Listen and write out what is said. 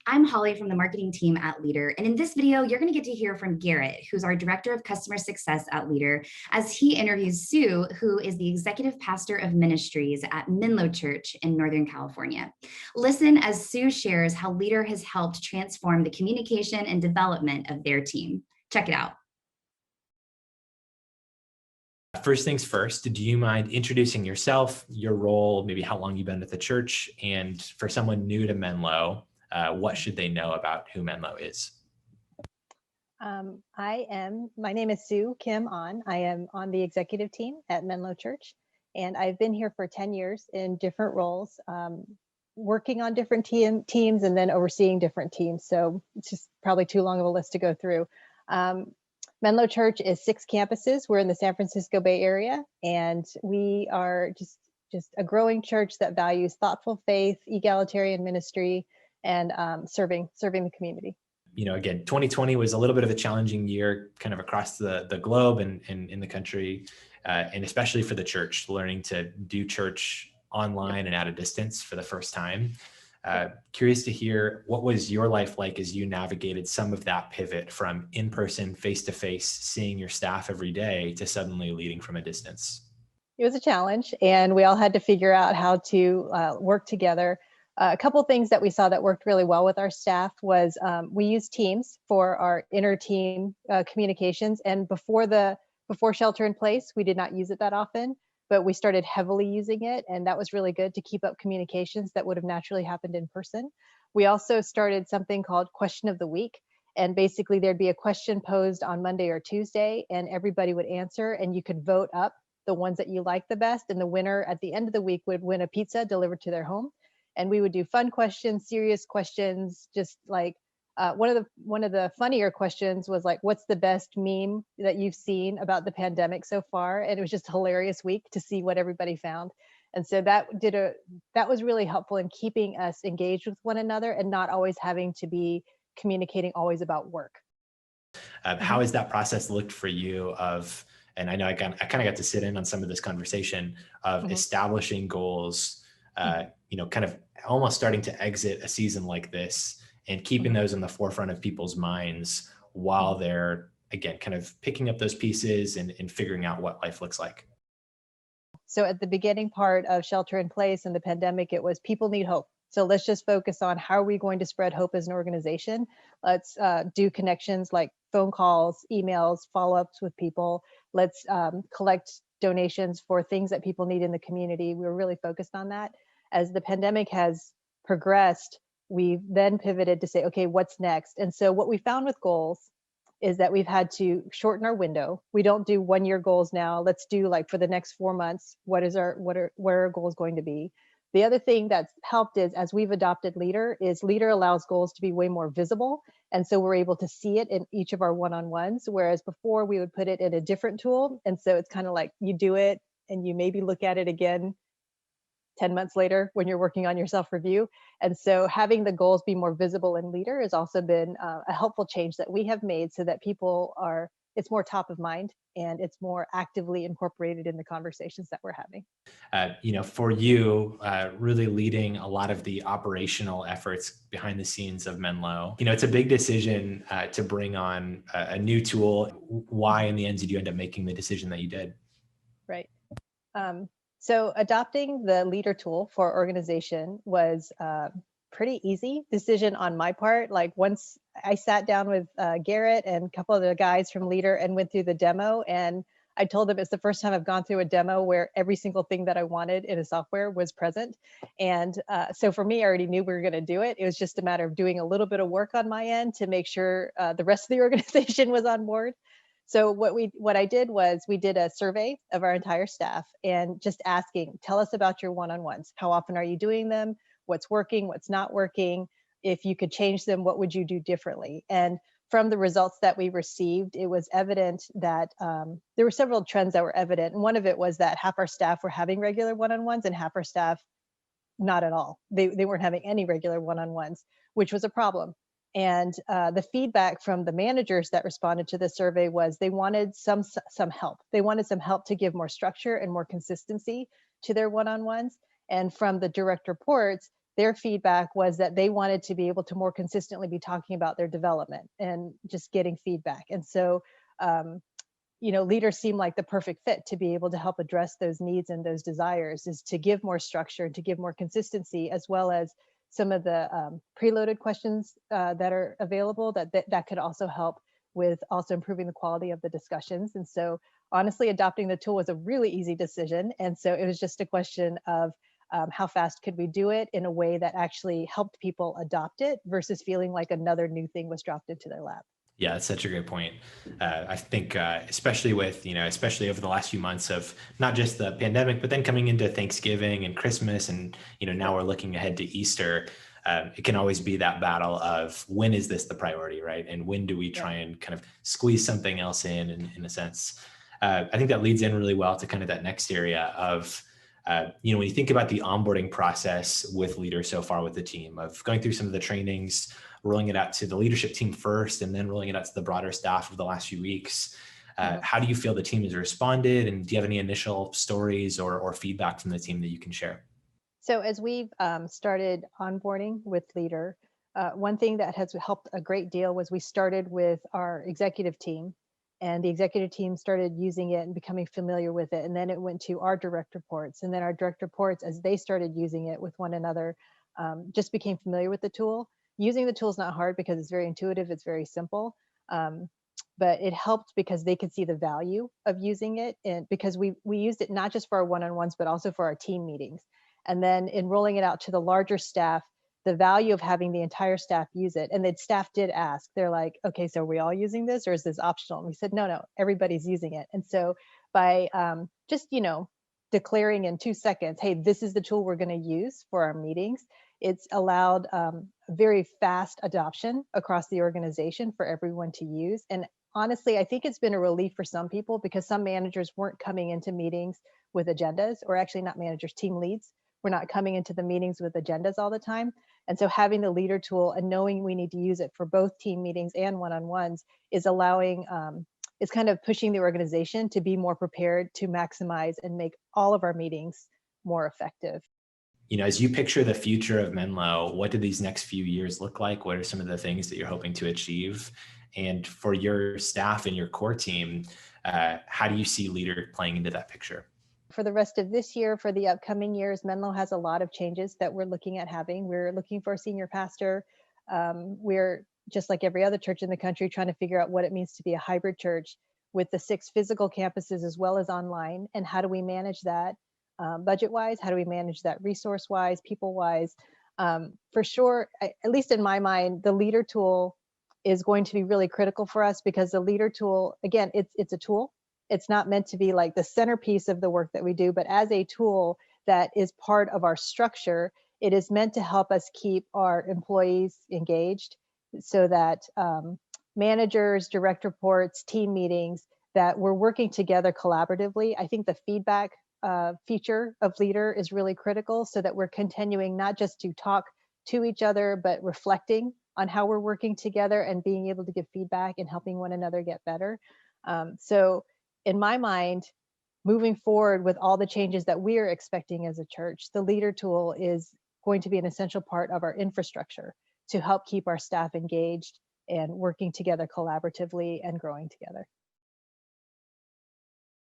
I'm Holly from the marketing team at Leadr, and in this video, you're going to get to hear from Garrett, who's our Director of Customer Success at Leadr, as he interviews Sue, who is the Executive Pastor of Ministries at Menlo Church in Northern California. Listen as Sue shares how Leadr has helped transform the communication and development of their team. Check it out. First things first, do you mind introducing yourself, your role, maybe how long you've been at the church, and for someone new to Menlo, what should they know about who Menlo is? My name is Sue Kim On. I am on the executive team at Menlo Church, and I've been here for 10 years in different roles, working on different teams and then overseeing different teams. So it's just probably too long of a list to go through. Menlo Church is 6 campuses. We're in the San Francisco Bay Area, and we are just a growing church that values thoughtful faith, egalitarian ministry, and serving the community. You know, again, 2020 was a little bit of a challenging year kind of across the globe and in the country, and especially for the church, learning to do church online and at a distance for the first time. Curious to hear, what was your life like as you navigated some of that pivot from in-person, face-to-face, seeing your staff every day to suddenly leading from a distance? It was a challenge, and we all had to figure out how to work together. A couple of things that we saw that worked really well with our staff was we used Teams for our inter-team communications, and before shelter in place, we did not use it that often. But we started heavily using it, and that was really good to keep up communications that would have naturally happened in person. We also started something called Question of the Week, and basically there'd be a question posed on Monday or Tuesday, and everybody would answer, and you could vote up the ones that you liked the best, and the winner at the end of the week would win a pizza delivered to their home. And we would do fun questions, serious questions, just like one of the funnier questions was like, what's the best meme that you've seen about the pandemic so far? And it was just a hilarious week to see what everybody found. And so that was really helpful in keeping us engaged with one another and not always having to be communicating always about work. How has that process looked for you and I know I kind of got to sit in on some of this conversation of establishing goals, kind of almost starting to exit a season like this and keeping those in the forefront of people's minds while they're, again, kind of picking up those pieces and figuring out what life looks like? So at the beginning part of shelter in place and the pandemic, it was people need hope. So let's just focus on how are we going to spread hope as an organization? Let's do connections like phone calls, emails, follow-ups with people. Let's collect donations for things that people need in the community. We were really focused on that. As the pandemic has progressed, we then pivoted to say, okay, what's next? And so what we found with goals is that we've had to shorten our window. We don't do 1-year goals now. Let's do like for the next 4 months, what are our goals going to be? The other thing that's helped is as we've adopted Leadr allows goals to be way more visible. And so we're able to see it in each of our one-on-ones, whereas before we would put it in a different tool. And so it's kind of like you do it and you maybe look at it again 10 months later when you're working on your self-review. And so having the goals be more visible in Leadr has also been a helpful change that we have made so that it's more top of mind and it's more actively incorporated in the conversations that we're having. For you, really leading a lot of the operational efforts behind the scenes of Menlo, it's a big decision to bring on a new tool. Why in the end did you end up making the decision that you did? Right. So adopting the Leadr tool for our organization was a pretty easy decision on my part. Like once I sat down with Garrett and a couple of the guys from Leadr and went through the demo, and I told them it's the first time I've gone through a demo where every single thing that I wanted in a software was present. And so for me, I already knew we were going to do it. It was just a matter of doing a little bit of work on my end to make sure the rest of the organization was on board. So what I did was we did a survey of our entire staff and just asking, tell us about your one-on-ones. How often are you doing them? What's working? What's not working? If you could change them, what would you do differently? And from the results that we received, it was evident that there were several trends that were evident. And one of it was that half our staff were having regular one-on-ones and half our staff not at all. They weren't having any regular one-on-ones, which was a problem. And the feedback from the managers that responded to the survey was they wanted some help. They wanted some help to give more structure and more consistency to their one-on-ones. And from the direct reports, their feedback was that they wanted to be able to more consistently be talking about their development and just getting feedback. And so, Leadr seemed like the perfect fit to be able to help address those needs and those desires, is to give more structure, to give more consistency, as well as some of the preloaded questions that are available that could also help with also improving the quality of the discussions. And so honestly, adopting the tool was a really easy decision. And so it was just a question of how fast could we do it in a way that actually helped people adopt it versus feeling like another new thing was dropped into their lap. Yeah, that's such a great point. I think, especially especially over the last few months of not just the pandemic, but then coming into Thanksgiving and Christmas, and now we're looking ahead to Easter. It can always be that battle of when is this the priority, right? And when do we try and kind of squeeze something else in a sense? I think that leads in really well to kind of that next area of, when you think about the onboarding process with Leadr so far with the team, of going through some of the trainings, rolling it out to the leadership team first, and then rolling it out to the broader staff over the last few weeks. How do you feel the team has responded? And do you have any initial stories or feedback from the team that you can share? So as we've started onboarding with Leadr, one thing that has helped a great deal was we started with our executive team, and the executive team started using it and becoming familiar with it. And then it went to our direct reports, and then our direct reports, as they started using it with one another, just became familiar with the tool. Using the tool is not hard because it's very intuitive, it's very simple. But it helped because they could see the value of using it, and because we used it not just for our one-on-ones, but also for our team meetings. And then in rolling it out to the larger staff, the value of having the entire staff use it. And the staff did ask, they're like, okay, so are we all using this, or is this optional? And we said, no, everybody's using it. And so by just, declaring in 2 seconds, hey, this is the tool we're going to use for our meetings, it's allowed very fast adoption across the organization for everyone to use. And honestly, I think it's been a relief for some people, because some managers weren't coming into meetings with agendas, or actually not managers, team leads. We're not coming into the meetings with agendas all the time. And so having the Leadr tool and knowing we need to use it for both team meetings and one-on-ones is allowing, it's kind of pushing the organization to be more prepared to maximize and make all of our meetings more effective. As you picture the future of Menlo, what do these next few years look like? What are some of the things that you're hoping to achieve? And for your staff and your core team, how do you see Leadr playing into that picture? For the rest of this year, for the upcoming years, Menlo has a lot of changes that we're looking at having. We're looking for a senior pastor. We're, just like every other church in the country, trying to figure out what it means to be a hybrid church with the 6 physical campuses as well as online. And how do we manage that budget-wise? How do we manage that resource-wise, people-wise? For sure, at least in my mind, the Leadr tool is going to be really critical for us, because the Leadr tool, again, it's a tool. It's not meant to be like the centerpiece of the work that we do, but as a tool that is part of our structure, it is meant to help us keep our employees engaged, so that managers, direct reports, team meetings, that we're working together collaboratively. I think the feedback feature of Leadr is really critical, so that we're continuing not just to talk to each other, but reflecting on how we're working together and being able to give feedback and helping one another get better. So in my mind, moving forward with all the changes that we are expecting as a church, the Leadr tool is going to be an essential part of our infrastructure to help keep our staff engaged and working together collaboratively and growing together.